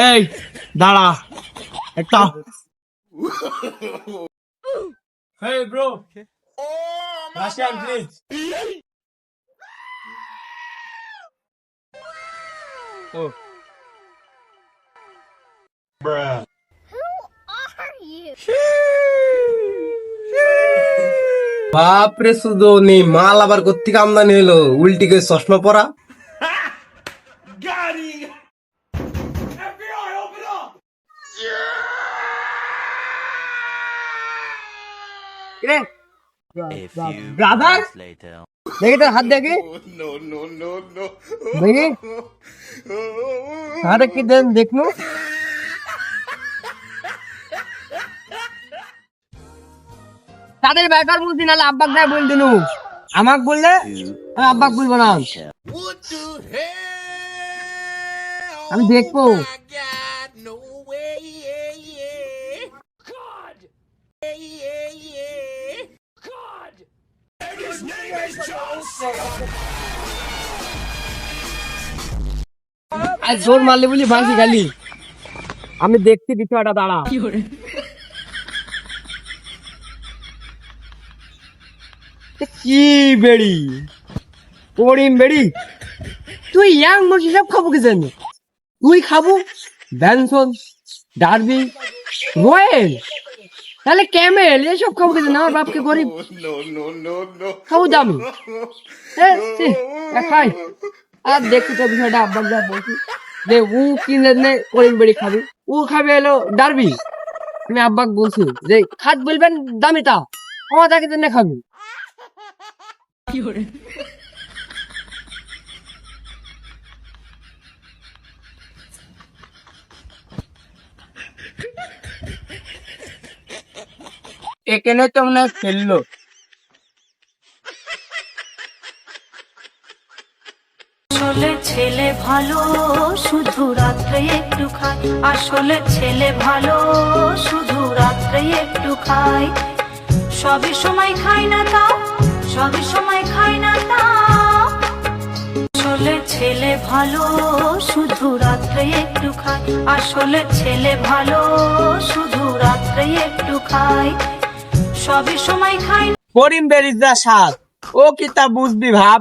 এই দাঁড়া একটা। Hey bro, Russian please. Oh. Bruh. Who are you? বাপরে সুদনি মাল আবার কোত্থেকে আমদানি হলো উল্টি করে চশমা পরা Got him. FBI, open up. Brother দেখি তোর হাত দেখি দেখি হাতে কি দেন দেখনু তাদের ব্যাপার বুঝি নাহলে আব্বাক দেয় বল দিনু আমাক বললে আমি আব্বাক বলবো না আমি দেখবো আজ জোর মারলে বলি ভাঙি খালি আমি দেখছি বিষয়টা দাঁড়া কি বেড়ি করিম বেড়ি তুই ইয়াং মসি সব খাবো কি জানি তুই খাবো ব্যানসন ডারবি রয়েল তাহলে ক্যামেল এসব খাবো কি জানি আমার বাপকে গরিব খাবো দামি খাই আর দেখছি তো বিষয়টা আব্বাক যা বলছি যে ও কিনে করিম বেড়ি খাবে ও খাবে এলো ডারবি আমি আব্বাক বলছি যে খাট বলবেন দামিটা আমার তাকে জন্য খাবি এখানে তো মনে হয় ফেললো আসলে ছেলে ভালো শুধু রাত্রে একটু খায় আসলে ছেলে ভালো শুধু রাত্রে একটু খায় সবই সময় খায় না তাও সবই সময় খায় না তাও আসলে ছেলে ভালো শুধু রাত্রে একটু খায় আসলে ছেলে ভালো শুধু রাত্রে একটু খায় সবই সময় খায় করিম বেরিজ দা সাত ও কি তা বুঝবি ভাব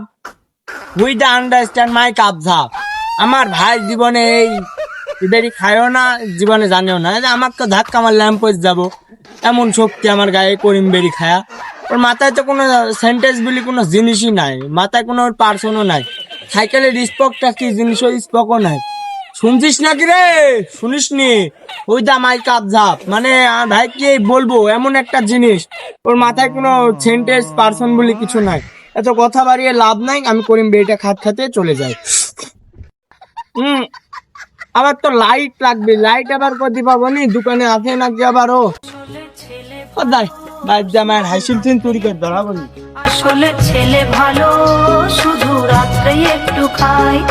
উই দা আন্ডারস্ট্যান্ড মাই কাবঝা আমার ভাই জীবনে এই বেরি খায়ও না জীবনে জানেও না আমাকে ধাক্কা আমার ল্যাম্প যাবো এমন শক্তি আমার গায়ে করিম বেরি খায়া ওর মাথায় তো কোনো সেন্টেন্স বলি কোনো জিনিসই নাই মাথায় কোনো পার্সনও নাই সাইকেলের স্পকটা কি জিনিস ওই স্পকও নাই শুনছিস নাকি রে শুনিস নি ওই দা মাই কাবঝাপ মানে ভাই কি বলবো এমন একটা জিনিস ওর মাথায় কোনো সেন্টেন্স পার্সন বলে কিছু নাই এত কথা বাড়িয়ে লাভ নাই আমি করিম বেরিটা খাতে চলে যাই আবার তো লাইট লাগবে লাইট আবার কদি পাবো নি দোকানে আছে নাকি আবার ও বাইর জামার হাসিল চিন চুরি করে ধরা বলি আসলে ছেলে ভালো শুধু রাত্রে একটু খায়